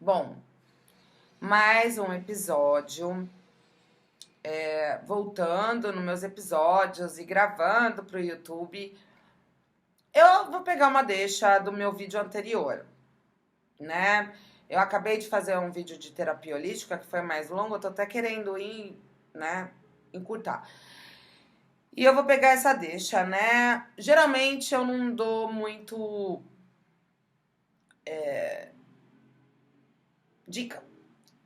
Bom, mais um episódio, voltando nos meus episódios e gravando para o YouTube. Eu vou pegar uma deixa do meu vídeo anterior, né? Eu acabei de fazer um vídeo de terapia holística que foi mais longo, eu tô até querendo né, encurtar. E eu vou pegar essa deixa, né? Geralmente eu não dou muito dica.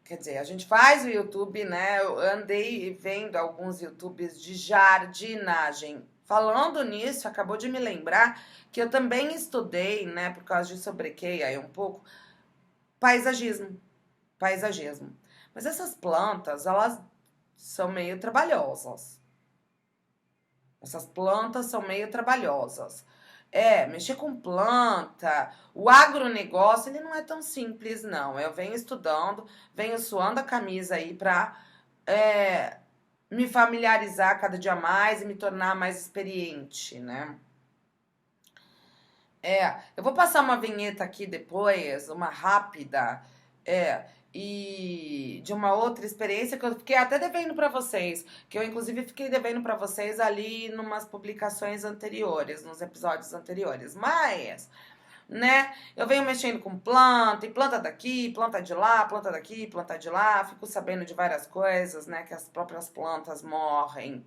Quer dizer, a gente faz o YouTube, né? Eu andei vendo alguns YouTubes de jardinagem. Falando nisso, acabou de me lembrar que eu também estudei, né, por causa de sobrequei aí um pouco, paisagismo. Paisagismo. Mas essas plantas, elas são meio trabalhosas. Essas plantas são meio trabalhosas. Mexer com planta, o agronegócio, ele não é tão simples, não. Eu venho estudando, venho suando a camisa aí pra me familiarizar cada dia mais e me tornar mais experiente, né? Eu vou passar uma vinheta aqui depois, uma rápida, e de uma outra experiência que eu fiquei até devendo para vocês, que eu inclusive fiquei devendo para vocês ali numas publicações anteriores, nos episódios anteriores. Mas, né, eu venho mexendo com planta, e planta daqui, planta de lá, planta daqui, planta de lá, fico sabendo de várias coisas, né, que as próprias plantas morrem.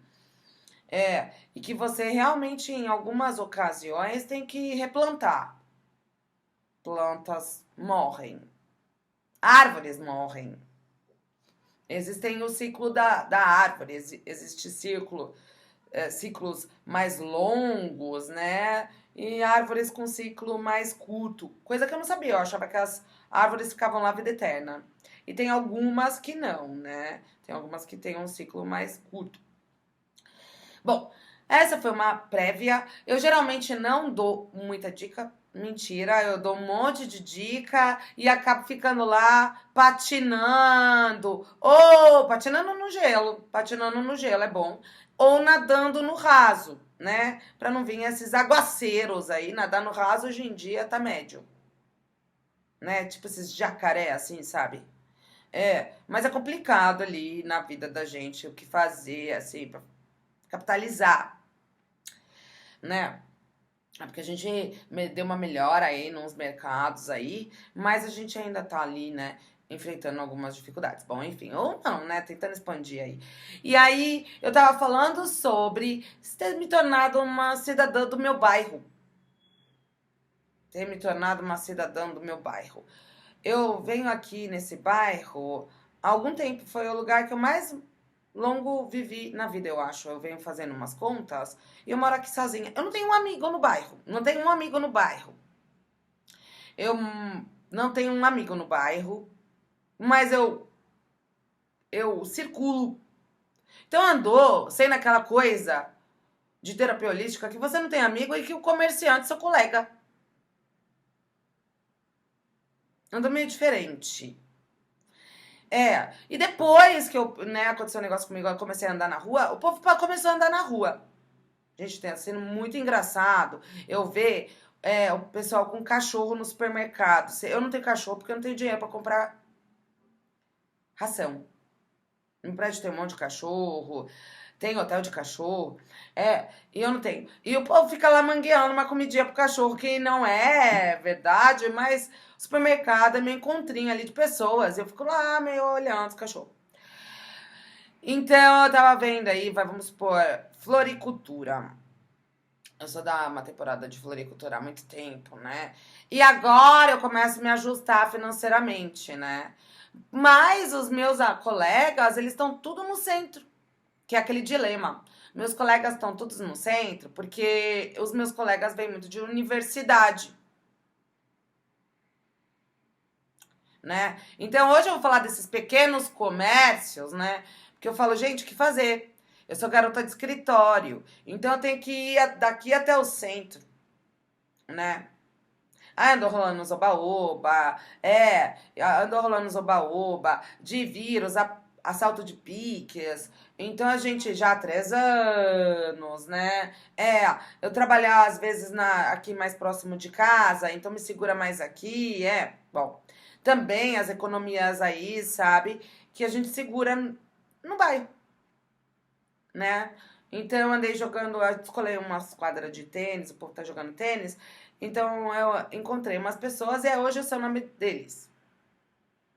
E que você realmente, em algumas ocasiões, tem que replantar. Plantas morrem, árvores morrem. Existem o ciclo da árvore, existe ciclos mais longos, né? E árvores com ciclo mais curto. Coisa que eu não sabia, eu achava que as árvores ficavam lá a vida eterna. E tem algumas que não, né? Tem algumas que têm um ciclo mais curto. Bom, essa foi uma prévia. Eu geralmente não dou muita dica. Mentira, eu dou um monte de dica e acabo ficando lá patinando. Ou patinando no gelo. Patinando no gelo é bom. Ou nadando no raso, né? Pra não vir esses aguaceiros aí. Nadar no raso hoje em dia tá médio. Né? Tipo esses jacaré assim, sabe? Mas é complicado ali na vida da gente o que fazer, assim, pra capitalizar, né? Porque a gente deu uma melhora aí nos mercados aí, mas a gente ainda tá ali, né? Enfrentando algumas dificuldades. Bom, enfim, ou não, né? Tentando expandir aí. E aí, eu tava falando sobre ter me tornado uma cidadã do meu bairro. Ter me tornado uma cidadã do meu bairro. Eu venho aqui nesse bairro há algum tempo, foi o lugar que eu mais longo vivi na vida, eu acho. Eu venho fazendo umas contas e eu moro aqui sozinha. Eu não tenho um amigo no bairro. Não tenho um amigo no bairro. Eu não tenho um amigo no bairro, mas eu circulo. Então andou sendo aquela coisa de terapia holística que você não tem amigo e que o comerciante é seu colega. Andou meio diferente. E depois que né, aconteceu um negócio comigo, eu comecei a andar na rua, o povo começou a andar na rua. Gente, tá sendo muito engraçado eu ver o pessoal com cachorro no supermercado. Eu não tenho cachorro porque eu não tenho dinheiro pra comprar ração. No prédio tem um monte de cachorro, tem hotel de cachorro, e eu não tenho. E o povo fica lá mangueando uma comidinha pro cachorro, que não é verdade, mas o supermercado é meio encontrinho ali de pessoas. Eu fico lá meio olhando os cachorros. Então, eu tava vendo aí, vamos supor, floricultura. Eu sou da uma temporada de floricultura há muito tempo, né? E agora eu começo a me ajustar financeiramente, né? Mas os meus colegas, eles estão tudo no centro, que é aquele dilema. Meus colegas estão todos no centro porque os meus colegas vêm muito de universidade, né? Então hoje eu vou falar desses pequenos comércios, né? Porque eu falo, gente, o que fazer? Eu sou garota de escritório, então eu tenho que ir daqui até o centro, né? Andou rolando nos oba-oba, andou rolando nos oba-oba, de vírus, assalto de piques. Então a gente já há 3 anos, né? Eu trabalhar às vezes aqui mais próximo de casa, então me segura mais aqui, bom. também as economias aí, sabe? Que a gente segura no bairro, né? Então eu andei jogando, eu escolhi umas quadras de tênis, o povo tá jogando tênis. Então eu encontrei umas pessoas e hoje eu sei o nome deles.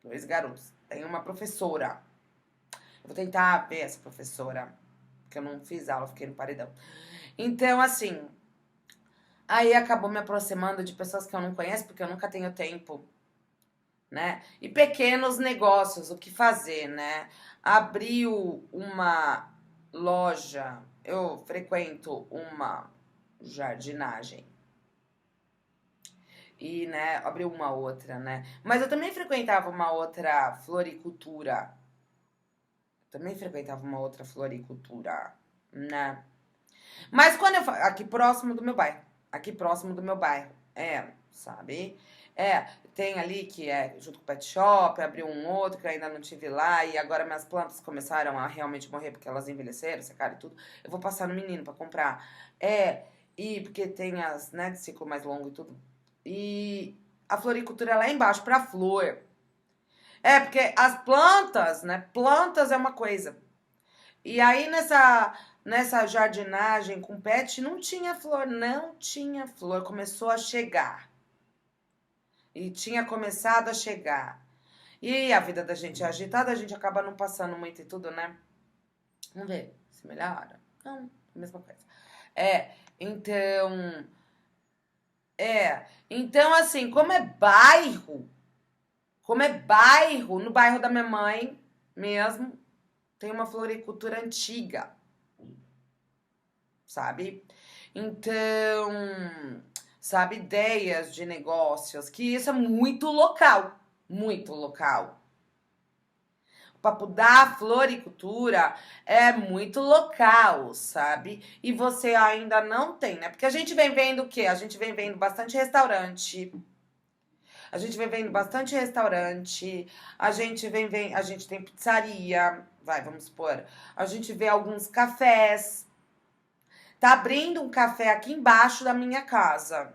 Dois garotos. Tem uma professora. Eu vou tentar ver essa professora, porque eu não fiz aula, fiquei no paredão. Então, assim, aí acabou me aproximando de pessoas que eu não conheço, porque eu nunca tenho tempo, né? E pequenos negócios, o que fazer, né? Abriu uma loja, eu frequento uma jardinagem. E, né, abriu uma outra, né? Mas eu também frequentava uma outra floricultura. Também frequentava uma outra floricultura, né? Mas quando eu falo. Aqui próximo do meu bairro. Aqui próximo do meu bairro. É, sabe? É, tem ali que é junto com o pet shop, abriu um outro que eu ainda não tive lá, e agora minhas plantas começaram a realmente morrer porque elas envelheceram, secaram e tudo. Eu vou passar no menino pra comprar. É, e porque tem as, né, de ciclo mais longo e tudo. E a floricultura é lá embaixo pra flor. É, porque as plantas, né? Plantas é uma coisa. E aí nessa jardinagem com pet não tinha flor, não tinha flor, começou a chegar. E tinha começado a chegar. E a vida da gente é agitada, a gente acaba não passando muito e tudo, né? Vamos ver se melhora. Não, a mesma coisa. É, então, então assim, como é bairro, no bairro da minha mãe mesmo, tem uma floricultura antiga, sabe? Então, sabe, ideias de negócios, que isso é muito local, muito local. O papo da floricultura é muito local, sabe? E você ainda não tem, né? Porque a gente vem vendo o quê? A gente vem vendo bastante restaurante. A gente vem vendo bastante restaurante. A gente tem pizzaria, vai, vamos supor. A gente vê alguns cafés. Tá abrindo um café aqui embaixo da minha casa,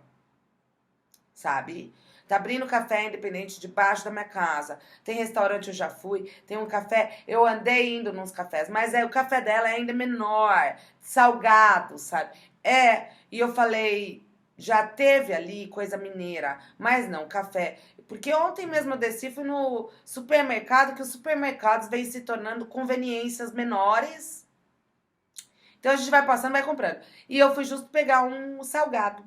sabe? Tá abrindo café independente debaixo da minha casa. Tem restaurante, eu já fui. Tem um café, eu andei indo nos cafés, mas o café dela é ainda menor, salgado, sabe? E eu falei, já teve ali coisa mineira, mas não, café. Porque ontem mesmo eu desci, fui no supermercado, que os supermercados vêm se tornando conveniências menores. Então a gente vai passando, vai comprando. E eu fui justo pegar um salgado.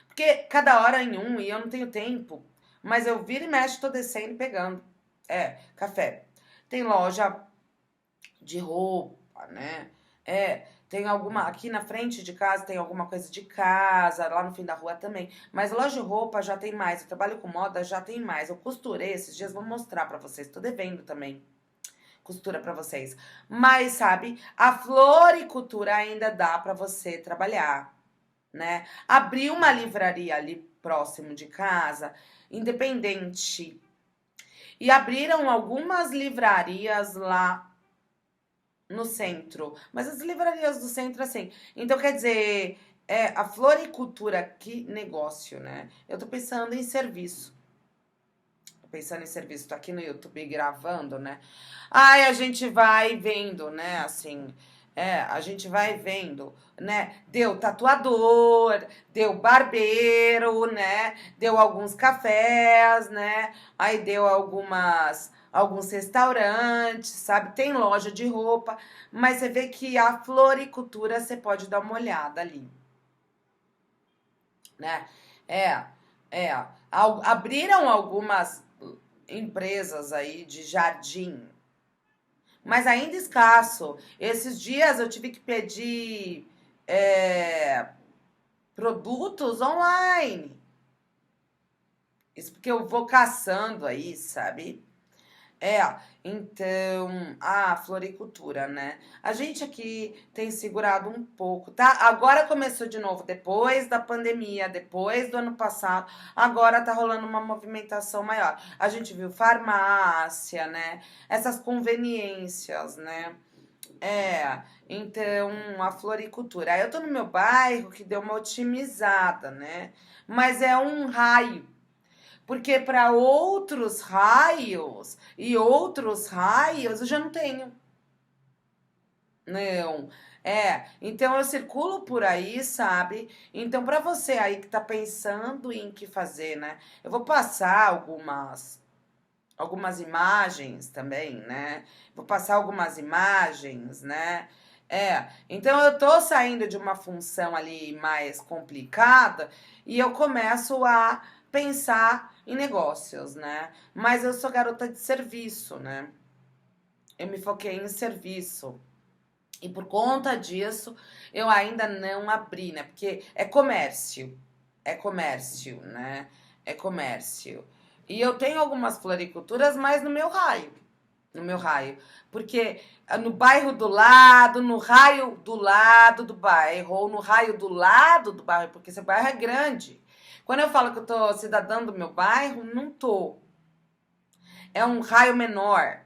Porque cada hora em um, e eu não tenho tempo. Mas eu viro e mexo, tô descendo e pegando. Café. Tem loja de roupa, né? Tem alguma. Aqui na frente de casa tem alguma coisa de casa, lá no fim da rua também. Mas loja de roupa já tem mais. Eu trabalho com moda, já tem mais. Eu costurei esses dias, vou mostrar pra vocês. Tô devendo também costura pra vocês. Mas, sabe, a floricultura ainda dá pra você trabalhar, né? Abrir uma livraria ali próximo de casa, independente. E abriram algumas livrarias lá no centro. Mas as livrarias do centro, assim. Então, quer dizer, a floricultura, que negócio, né? Eu tô pensando em serviço. Pensando em serviço, tô aqui no YouTube gravando, né? Ai, a gente vai vendo, né? Assim, a gente vai vendo, né? Deu tatuador, deu barbeiro, né? Deu alguns cafés, né? Aí deu alguns restaurantes, sabe? Tem loja de roupa, mas você vê que a floricultura você pode dar uma olhada ali, né? É, abriram algumas empresas aí de jardim, mas ainda escasso. Esses dias eu tive que pedir produtos online. Isso porque eu vou caçando aí, sabe? É, então, a floricultura, né? A gente aqui tem segurado um pouco, tá? Agora começou de novo, depois da pandemia, depois do ano passado, agora tá rolando uma movimentação maior. A gente viu farmácia, né? Essas conveniências, né? Então, a floricultura. Aí eu tô no meu bairro que deu uma otimizada, né? Mas é um raio. Porque para outros raios e outros raios eu já não tenho. Não. Então eu circulo por aí, sabe? Então para você aí que tá pensando em que fazer, né? Eu vou passar algumas imagens também, né? Vou passar algumas imagens, né? Então eu tô saindo de uma função ali mais complicada e eu começo a pensar em negócios, né? Mas eu sou garota de serviço, né? Eu me foquei em serviço. E por conta disso, eu ainda não abri, né? Porque é comércio, né? É comércio. E eu tenho algumas floriculturas, mas no meu raio. Porque no bairro do lado, no raio do lado do bairro, ou no raio do lado do bairro, porque esse bairro é grande. Quando eu falo que eu tô cidadã do meu bairro, não tô. É um raio menor.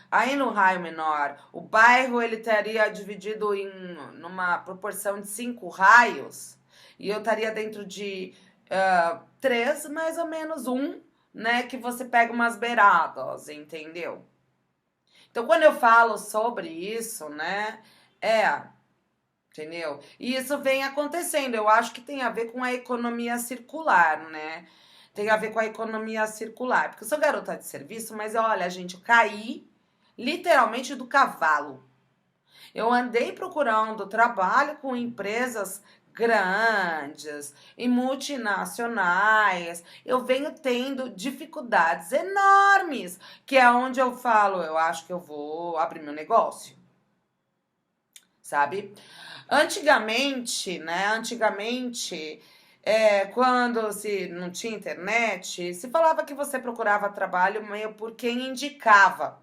Aí no raio menor, o bairro ele estaria dividido numa proporção de 5 raios, e eu estaria dentro de três, mais ou menos um, né? Que você pega umas beiradas, entendeu? Então, quando eu falo sobre isso, né? É, entendeu? E isso vem acontecendo. Eu acho que tem a ver com a economia circular, né? Tem a ver com a economia circular. Porque eu sou garota de serviço, mas olha, gente, eu caí literalmente do cavalo. Eu andei procurando trabalho com empresas grandes e multinacionais. Eu venho tendo dificuldades enormes, que é onde eu falo, eu acho que eu vou abrir meu negócio, sabe? Antigamente, né? Quando se não tinha internet, se falava que você procurava trabalho meio por quem indicava,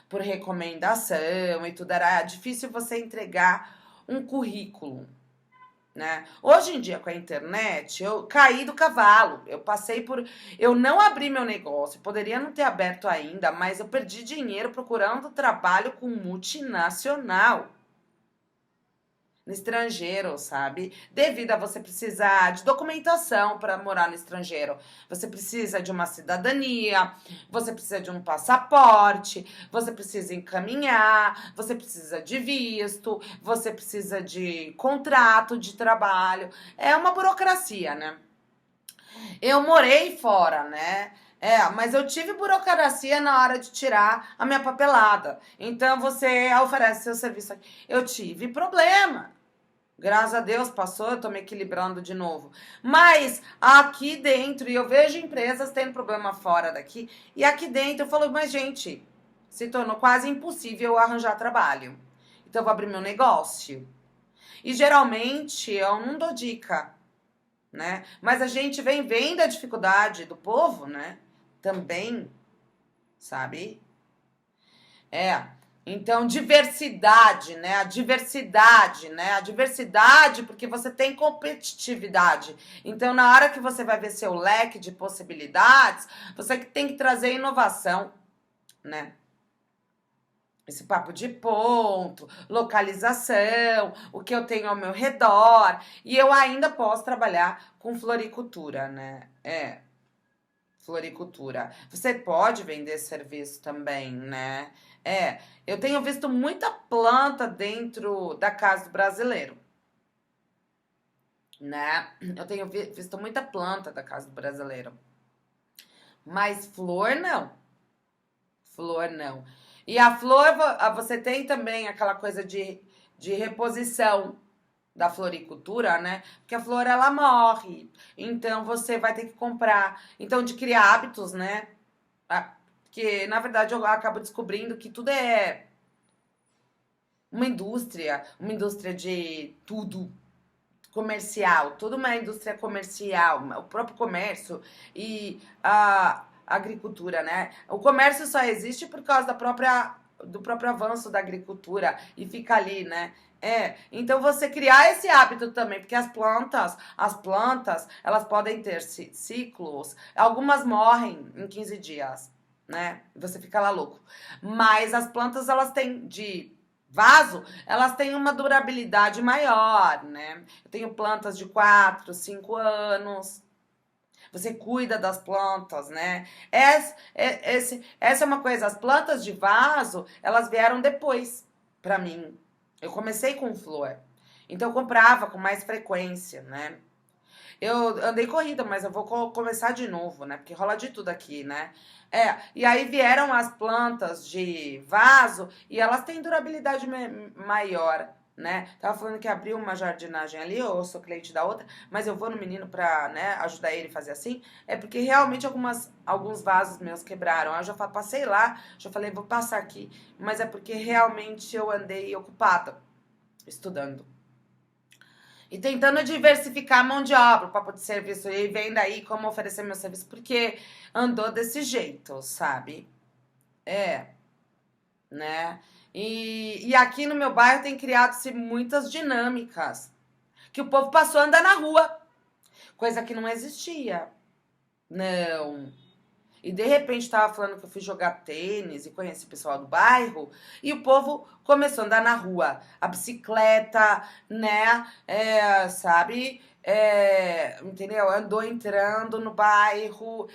por recomendação e tudo. Era difícil você entregar um currículo, né? Hoje em dia, com a internet, eu caí do cavalo. Eu não abri meu negócio, poderia não ter aberto ainda, mas eu perdi dinheiro procurando trabalho com multinacional no estrangeiro, sabe? Devido a você precisar de documentação para morar no estrangeiro. Você precisa de uma cidadania, você precisa de um passaporte, você precisa encaminhar, você precisa de visto, você precisa de contrato de trabalho. É uma burocracia, né? Eu morei fora, né? Mas eu tive burocracia na hora de tirar a minha papelada. Então você oferece seu serviço aqui. Eu tive problema. Graças a Deus passou, eu tô me equilibrando de novo. Mas aqui dentro, e eu vejo empresas tendo problema fora daqui, e aqui dentro eu falo, mas gente, se tornou quase impossível arranjar trabalho. Então eu vou abrir meu negócio. E geralmente eu não dou dica, né? Mas a gente vem vendo a dificuldade do povo, né? Também, sabe? É. Então, diversidade, né? A diversidade, né? A diversidade, porque você tem competitividade. Então, na hora que você vai ver seu leque de possibilidades, você tem que trazer inovação, né? Esse papo de ponto, localização, o que eu tenho ao meu redor. E eu ainda posso trabalhar com floricultura, né? Floricultura. Você pode vender serviço também, né? Eu tenho visto muita planta dentro da casa do brasileiro, né? Eu tenho visto muita planta da casa do brasileiro. Mas flor não. Flor não. E a flor, você tem também aquela coisa de reposição da floricultura, né? Porque a flor ela morre. Então você vai ter que comprar. Então, de criar hábitos, né? Porque, na verdade, eu acabo descobrindo que tudo é uma indústria de tudo comercial, toda uma indústria comercial, o próprio comércio e a agricultura, né? O comércio só existe por causa do próprio avanço da agricultura e fica ali, né? Então você criar esse hábito também, porque as plantas, elas podem ter ciclos, algumas morrem em 15 dias, né? Você fica lá louco. Mas as plantas, elas têm de vaso, elas têm uma durabilidade maior, né? Eu tenho plantas de 4, 5 anos. Você cuida das plantas, né? Essa é uma coisa, as plantas de vaso, elas vieram depois pra mim. Eu comecei com flor. Então eu comprava com mais frequência, né? Eu andei corrida, mas eu vou começar de novo, né? Porque rola de tudo aqui, né? E aí vieram as plantas de vaso e elas têm durabilidade maior, né? Tava falando que abriu uma jardinagem ali, eu sou cliente da outra, mas eu vou no menino pra, né, ajudar ele a fazer assim. É porque realmente alguns vasos meus quebraram. Aí eu já passei lá, já falei, vou passar aqui. Mas é porque realmente eu andei ocupada, estudando. E tentando diversificar a mão de obra, o papo de serviço, e vendo aí como oferecer meu serviço, porque andou desse jeito, sabe? É, né? E aqui no meu bairro tem criado-se muitas dinâmicas, que o povo passou a andar na rua, coisa que não existia. Não. E de repente tava falando que eu fui jogar tênis e conheci o pessoal do bairro, e o povo começou a andar na rua, a bicicleta, né? Sabe? Entendeu? Andou entrando no bairro.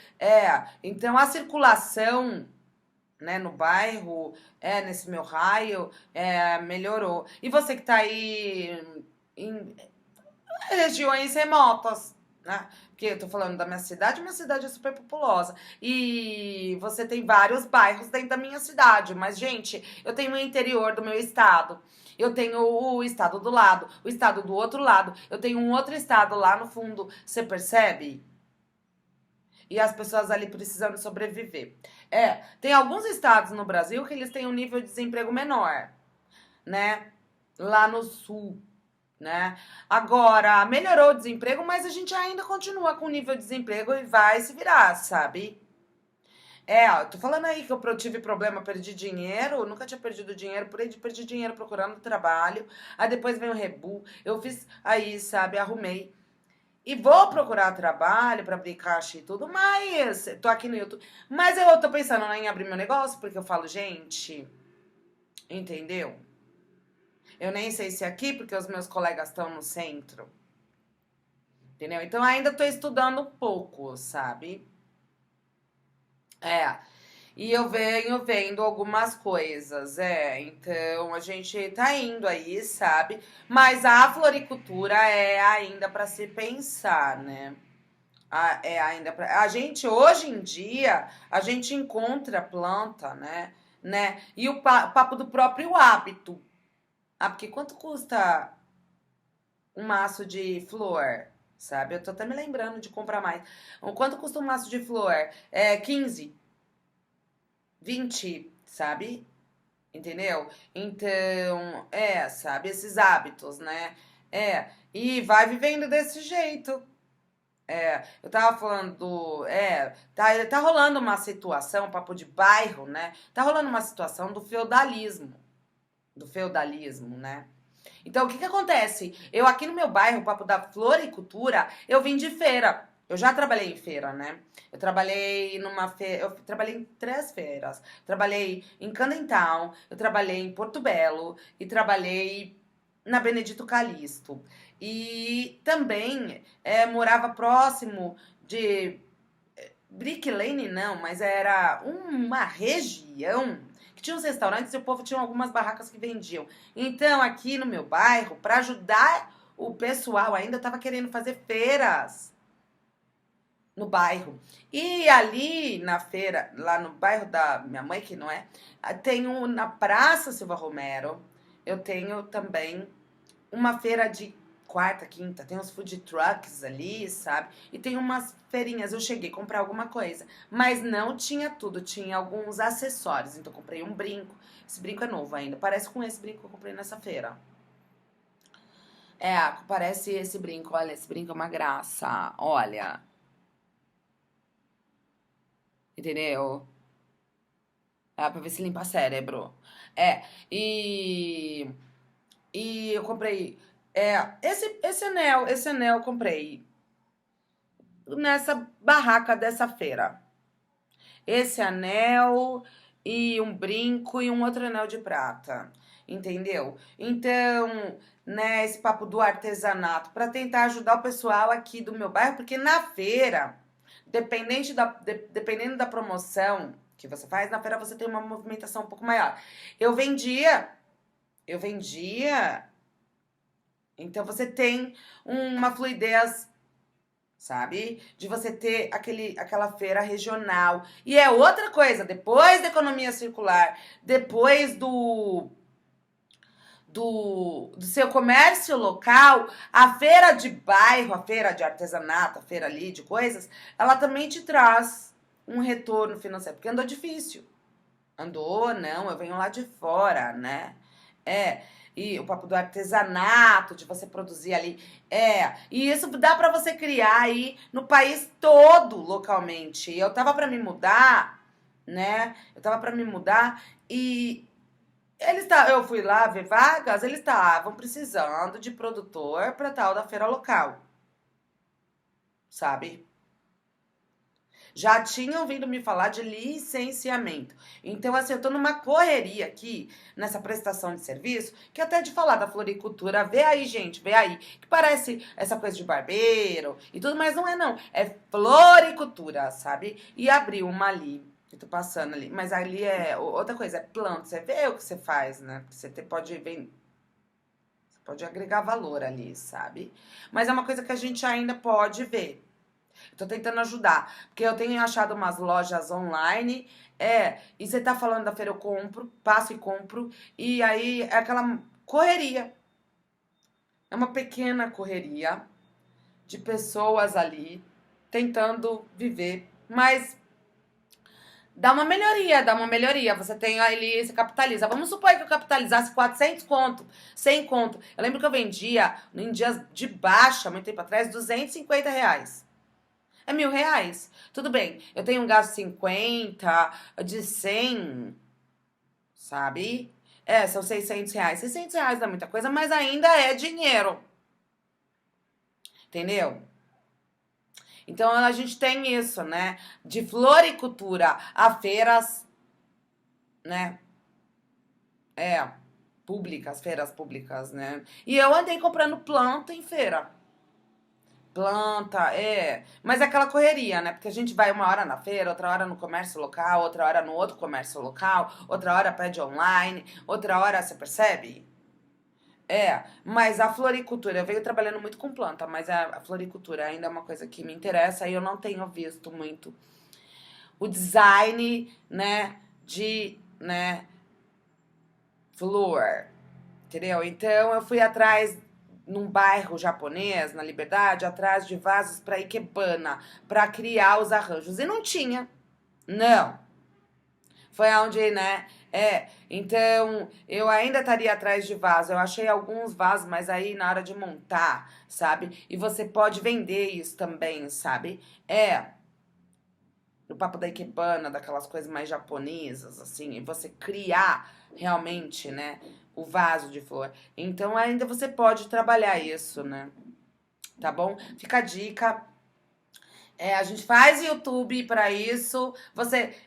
Então a circulação, né, no bairro, nesse meu raio, melhorou. E você que tá aí em regiões remotas, né? Porque eu tô falando da minha cidade é super populosa. E você tem vários bairros dentro da minha cidade. Mas, gente, eu tenho o interior do meu estado. Eu tenho o estado do lado, o estado do outro lado. Eu tenho um outro estado lá no fundo. Você percebe? E as pessoas ali precisando sobreviver. Tem alguns estados no Brasil que eles têm um nível de desemprego menor, né? Lá no sul, né? Agora, melhorou o desemprego, mas a gente ainda continua com nível de desemprego e vai se virar, sabe? Eu tô falando aí que eu tive problema, perdi dinheiro, nunca tinha perdido dinheiro, perdi dinheiro procurando trabalho, aí depois veio o rebu, eu fiz aí, sabe, arrumei. E vou procurar trabalho pra abrir caixa e tudo, mas tô aqui no YouTube. Mas eu tô pensando em abrir meu negócio, porque eu falo, gente, entendeu? Eu nem sei se é aqui, porque os meus colegas estão no centro. Entendeu? Então ainda tô estudando um pouco, sabe? É. E eu venho vendo algumas coisas, então a gente tá indo aí, sabe? Mas a floricultura é ainda para se pensar, né? É ainda pra... A gente, hoje em dia, a gente encontra planta, né? E o papo do próprio hábito. Porque quanto custa um maço de flor, sabe? Eu tô até me lembrando de comprar mais. Quanto custa um maço de flor? 15, 20, sabe? Entendeu? Então, sabe? Esses hábitos, né? E vai vivendo desse jeito. Eu tava falando tá rolando uma situação, papo de bairro, né? Tá rolando uma situação do feudalismo, né? Então, o que que acontece? Eu aqui no meu bairro, o papo da floricultura, eu vim de feira. Eu já trabalhei em feira, né? Eu trabalhei numa feira, eu trabalhei em 3 feiras. Trabalhei em Camden Town, eu trabalhei em Porto Belo e trabalhei na Benedito Calixto. E também morava próximo de Brick Lane, não, mas era uma região que tinha uns restaurantes e o povo tinha algumas barracas que vendiam. Então, aqui no meu bairro, para ajudar o pessoal, ainda estava querendo fazer feiras no bairro. E ali na feira, lá no bairro da minha mãe, que não é, tenho na Praça Silva Romero, eu tenho também uma feira de quarta, quinta, tem uns food trucks ali, sabe? E tem umas feirinhas, eu cheguei a comprar alguma coisa, mas não tinha tudo, tinha alguns acessórios, então eu comprei um brinco, esse brinco é novo ainda, parece com esse brinco que eu comprei nessa feira. Parece esse brinco, olha, esse brinco é uma graça, olha, entendeu? Pra ver se limpa cérebro. É, e, e eu comprei, esse anel eu comprei nessa barraca dessa feira. Esse anel e um brinco e um outro anel de prata, entendeu? Então, né, esse papo do artesanato para tentar ajudar o pessoal aqui do meu bairro, porque na feira dependendo da promoção que você faz, na feira você tem uma movimentação um pouco maior. Eu vendia, então você tem uma fluidez, sabe? De você ter aquela feira regional. E é outra coisa, depois da economia circular, depois do seu comércio local, a feira de bairro, a feira de artesanato, a feira ali de coisas, ela também te traz um retorno financeiro, porque andou difícil. Andou, não, eu venho lá de fora, né? E o papo do artesanato, de você produzir ali, e isso dá pra você criar aí no país todo, localmente. Eu tava pra me mudar, né? E eu fui lá ver vagas, eles estavam precisando de produtor pra tal da feira local, sabe? Já tinham vindo me falar de licenciamento. Então, assim, eu tô numa correria aqui, nessa prestação de serviço, que até de falar da floricultura, vê aí, gente, vê aí, que parece essa coisa de barbeiro e tudo, mas não é não, é floricultura, sabe? E abriu uma ali, eu tô passando ali, mas ali é outra coisa, é planta, você vê o que você faz, né? Você pode agregar valor ali, sabe? Mas é uma coisa que a gente ainda pode ver. Tô tentando ajudar, porque eu tenho achado umas lojas online, e você tá falando da feira, eu compro, passo e compro, e aí é aquela correria. É uma pequena correria de pessoas ali tentando viver, mas dá uma melhoria. Você tem ali, você capitaliza. Vamos supor que eu capitalizasse 400 conto, 100 conto. Eu lembro que eu vendia em dias de baixa, muito tempo atrás, R$ 250. É R$ 1.000. Tudo bem, eu tenho um gasto de 50, de 100, sabe? São R$ 600. R$ 600 não é muita coisa, mas ainda é dinheiro. Entendeu? Então a gente tem isso, né? De floricultura a feiras, né? Feiras públicas, né? E eu andei comprando planta em feira. Planta, mas é aquela correria, né? Porque a gente vai uma hora na feira, outra hora no comércio local, outra hora no outro comércio local, outra hora pede online, outra hora, você percebe? Mas a floricultura, eu venho trabalhando muito com planta, mas a floricultura ainda é uma coisa que me interessa e eu não tenho visto muito o design, né, né, flor, entendeu? Então eu fui atrás num bairro japonês, na Liberdade, atrás de vasos para ikebana, para criar os arranjos. E não tinha. Não. Foi onde, né? Então, eu ainda estaria atrás de vaso. Eu achei alguns vasos, mas aí na hora de montar, sabe? E você pode vender isso também, sabe? O papo da ikebana, daquelas coisas mais japonesas, assim, e você criar realmente, né, o vaso de flor. Então ainda você pode trabalhar isso, né? Tá bom? Fica a dica. A gente faz YouTube pra isso.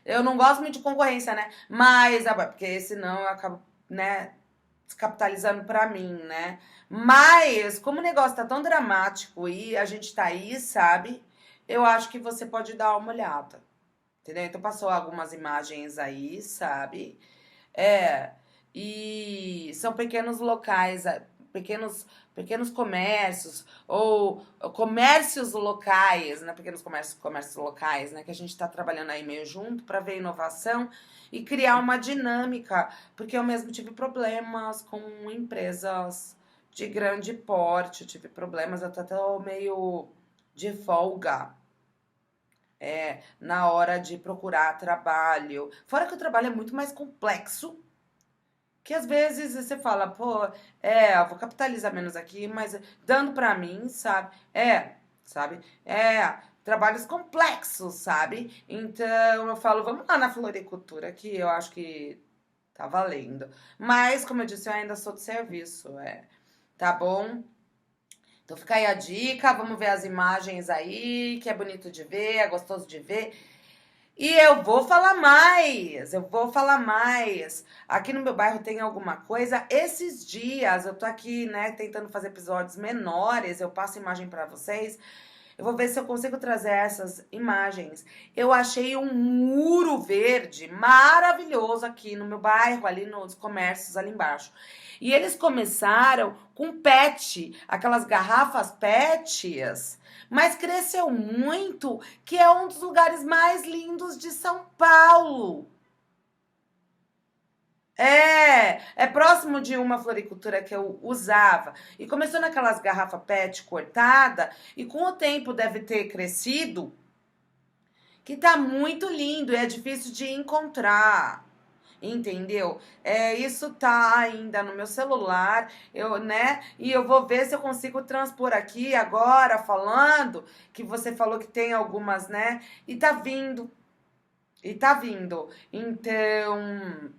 Eu não gosto muito de concorrência, né? Mas, porque senão eu acabo, né, descapitalizando pra mim, né? Mas, como o negócio tá tão dramático e a gente tá aí, sabe? Eu acho que você pode dar uma olhada. Entendeu? Então passou algumas imagens aí, sabe? É, e são pequenos locais, pequenos comércios, ou comércios locais, né? Pequenos comércios locais, né? Que a gente está trabalhando aí meio junto para ver inovação e criar uma dinâmica, porque eu mesmo tive problemas com empresas de grande porte, eu tive problemas, eu tô até meio de folga na hora de procurar trabalho. Fora que o trabalho é muito mais complexo, que às vezes você fala, pô, eu vou capitalizar menos aqui, mas dando pra mim, sabe? Sabe? Trabalhos complexos, sabe? Então eu falo, vamos lá na floricultura, que eu acho que tá valendo. Mas, como eu disse, eu ainda sou de serviço, tá bom? Então fica aí a dica, vamos ver as imagens aí, que é bonito de ver, é gostoso de ver. E eu vou falar mais. Aqui no meu bairro tem alguma coisa. Esses dias eu tô aqui, né, tentando fazer episódios menores, eu passo imagem pra vocês. Eu vou ver se eu consigo trazer essas imagens. Eu achei um muro verde maravilhoso aqui no meu bairro, ali nos comércios ali embaixo. E eles começaram com PET, aquelas garrafas PETs, mas cresceu muito, que é um dos lugares mais lindos de São Paulo. É próximo de uma floricultura que eu usava. E começou naquelas garrafas PET cortada, e com o tempo deve ter crescido, que tá muito lindo e é difícil de encontrar. Entendeu? Isso tá ainda no meu celular, né? E eu vou ver se eu consigo transpor aqui agora, falando que você falou que tem algumas, né? E tá vindo. E tá vindo. Então.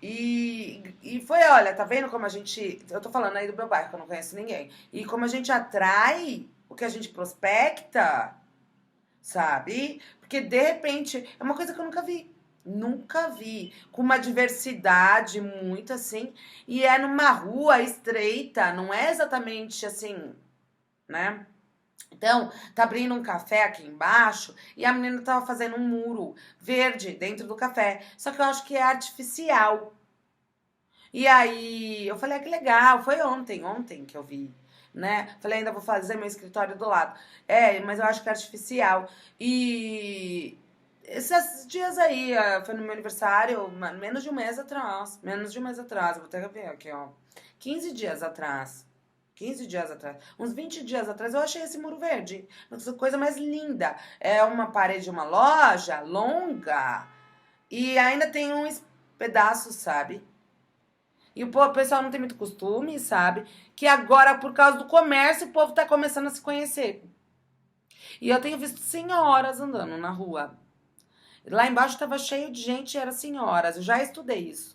E foi, olha, tá vendo como a gente. Eu tô falando aí do meu bairro, que eu não conheço ninguém. E como a gente atrai o que a gente prospecta, sabe? Porque de repente é uma coisa que eu nunca vi. Nunca vi. Com uma diversidade muito assim. E é numa rua estreita, não é exatamente assim, né? Então, tá abrindo um café aqui embaixo e a menina tava fazendo um muro verde dentro do café. Só que eu acho que é artificial. E aí eu falei, ah, que legal, foi ontem que eu vi, né? Falei, ainda vou fazer meu escritório do lado. Mas eu acho que é artificial. E esses dias aí, foi no meu aniversário, menos de um mês atrás. Menos de um mês atrás, vou até ver aqui, ó. 15 dias atrás. 15 dias atrás. Uns 20 dias atrás eu achei esse muro verde. Uma coisa mais linda. É uma parede de uma loja longa. E ainda tem uns pedaços, sabe? E o pessoal não tem muito costume, sabe? Que agora, por causa do comércio, o povo tá começando a se conhecer. E eu tenho visto senhoras andando na rua. Lá embaixo tava cheio de gente, era senhoras. Eu já estudei isso.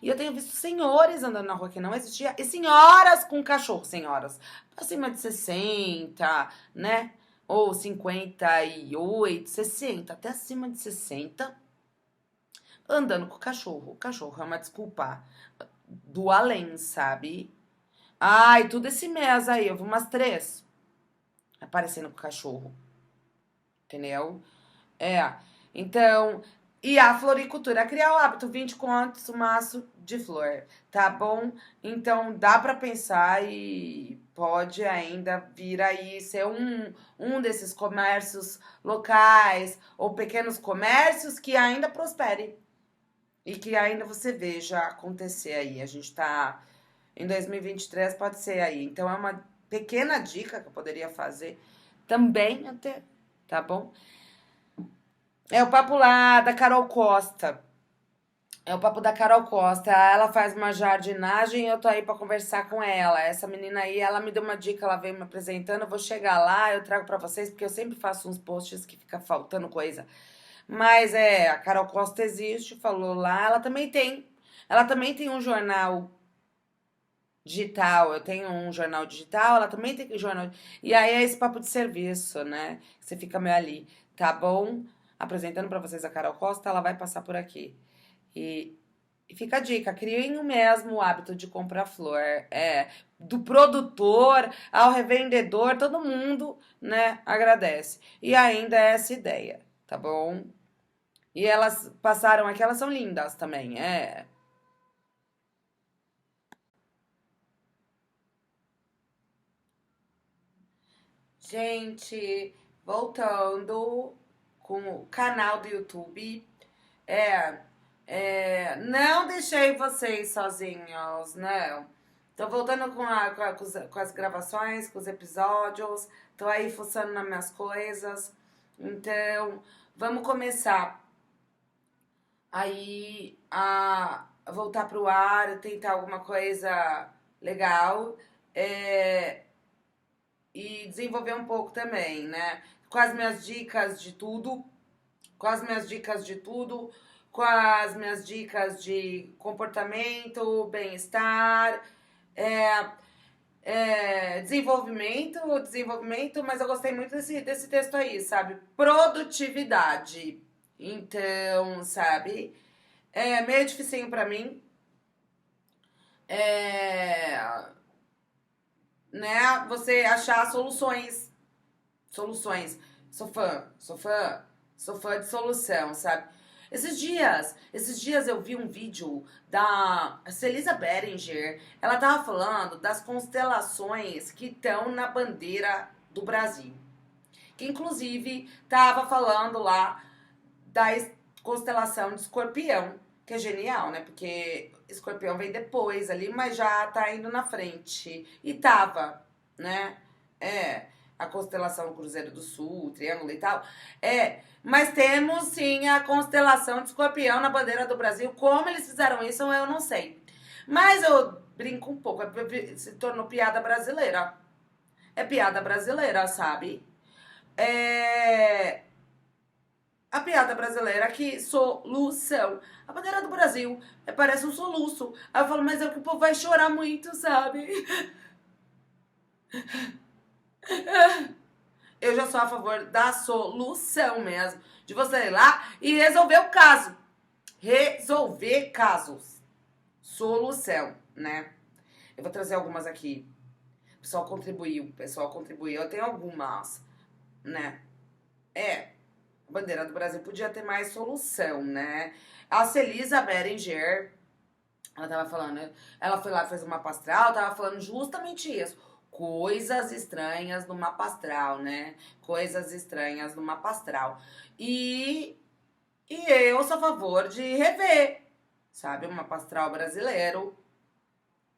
E eu tenho visto senhores andando na rua que não existia. E senhoras com cachorro, senhoras. Acima de 60, né? Ou 58, 60, até acima de 60, andando com o cachorro. O cachorro é uma desculpa do além, sabe? Ai, tudo esse mês aí, eu vi umas 3 aparecendo com o cachorro, entendeu? É, então, e a floricultura, criar o hábito, 20 contos, o maço de flor, tá bom? Então, dá pra pensar e pode ainda vir aí ser um desses comércios locais ou pequenos comércios que ainda prosperem e que ainda você veja acontecer aí. A gente tá em 2023, pode ser aí. Então é uma pequena dica que eu poderia fazer também até, tá bom? É o papo lá da Carol Costa. É o papo da Carol Costa. Ela faz uma jardinagem e eu tô aí pra conversar com ela. Essa menina aí, ela me deu uma dica, ela veio me apresentando. Eu vou chegar lá, eu trago pra vocês, porque eu sempre faço uns posts que fica faltando coisa. Mas a Carol Costa existe, falou lá. Ela também tem um jornal digital. Eu tenho um jornal digital, ela também tem jornal. E aí é esse papo de serviço, né? Você fica meio ali, tá bom? Apresentando pra vocês a Carol Costa, ela vai passar por aqui. E, e fica a dica, criem o mesmo hábito de comprar flor. Do produtor ao revendedor, todo mundo, né, agradece. E ainda é essa ideia, tá bom? E elas passaram aqui, elas são lindas também, é. Gente, voltando com o canal do YouTube. É, não deixei vocês sozinhos, não. Tô voltando com as gravações, com os episódios. Tô aí fuçando nas minhas coisas. Então, vamos começar aí a voltar pro ar, tentar alguma coisa legal. É, e desenvolver um pouco também, né? Com as minhas dicas de tudo, com as minhas dicas de tudo, com as minhas dicas de comportamento, bem-estar, é, desenvolvimento, mas eu gostei muito desse texto aí, sabe? Produtividade. Então, sabe? É meio dificinho pra mim, é, né? Você achar soluções. Soluções. Sou fã de solução, sabe? Esses dias eu vi um vídeo da Celisa Berenger. Ela tava falando das constelações que estão na bandeira do Brasil. Que inclusive tava falando lá da constelação de Escorpião, que é genial, né? Porque Escorpião vem depois ali, mas já tá indo na frente. E tava, né? É, a constelação do Cruzeiro do Sul, o Triângulo e tal. Mas temos sim a constelação de Escorpião na bandeira do Brasil. Como eles fizeram isso, eu não sei. Mas eu brinco um pouco, se tornou piada brasileira. É piada brasileira, sabe? É, a piada brasileira aqui, solução. A bandeira do Brasil parece um soluço. Aí eu falo, mas é que o povo vai chorar muito, sabe? Eu já sou a favor da solução mesmo. De você ir lá e resolver o caso. Resolver casos. Solução, né? Eu vou trazer algumas aqui. O pessoal contribuiu. Eu tenho algumas, né? A bandeira do Brasil podia ter mais solução, né? A Celisa Berenger, ela tava falando, né? Ela foi lá, fez um mapa astral, tava falando justamente isso. Coisas estranhas no mapa astral, né? Coisas estranhas no mapa astral. E eu sou a favor de rever, sabe? O mapa astral brasileiro,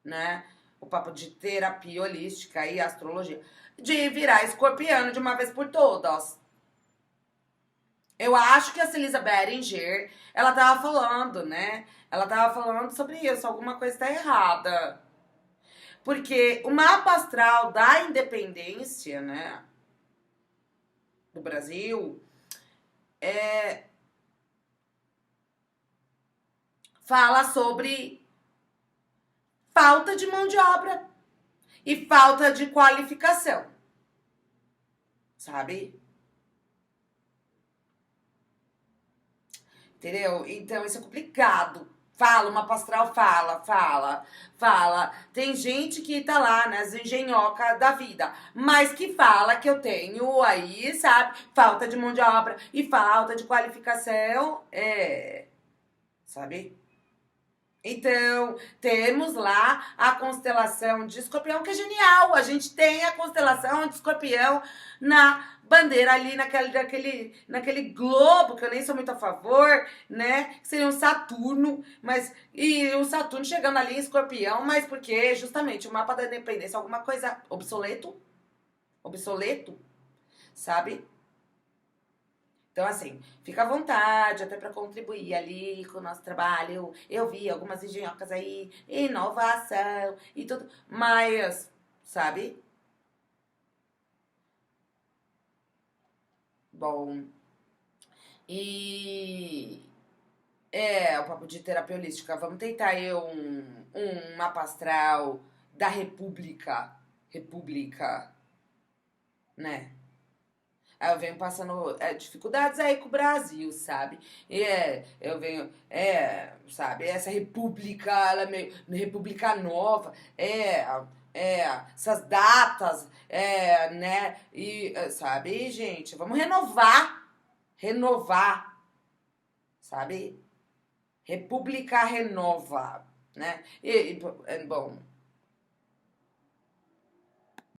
né? O papo de terapia holística e astrologia. De virar escorpiano de uma vez por todas. Eu acho que a Celisa Berenger, ela tava falando, né? Ela tava falando sobre isso, alguma coisa tá errada. Porque o mapa astral da independência, né, do Brasil, fala sobre falta de mão de obra e falta de qualificação, sabe? Entendeu? Então isso é complicado. Fala, uma pastral fala. Tem gente que tá lá nas engenhocas da vida, mas que fala que eu tenho aí, sabe, falta de mão de obra e falta de qualificação, sabe? Então, temos lá a constelação de Escorpião, que é genial. A gente tem a constelação de Escorpião na bandeira ali, naquele globo, que eu nem sou muito a favor, né? Que seria um Saturno, e o Saturno chegando ali em Escorpião, mas porque justamente o mapa da independência, alguma coisa obsoleto, sabe? Então, assim, fica à vontade até para contribuir ali com o nosso trabalho. Eu vi algumas engenhocas aí, inovação e tudo, mas, sabe? Bom, e o papo de terapia holística. Vamos tentar aí um mapa astral da República, né? Aí eu venho passando dificuldades aí com o Brasil, sabe? Eu venho, sabe? Essa república, ela é meio república nova, essas datas, né? E, sabe, gente? Vamos renovar, sabe? República renova, né? Bom,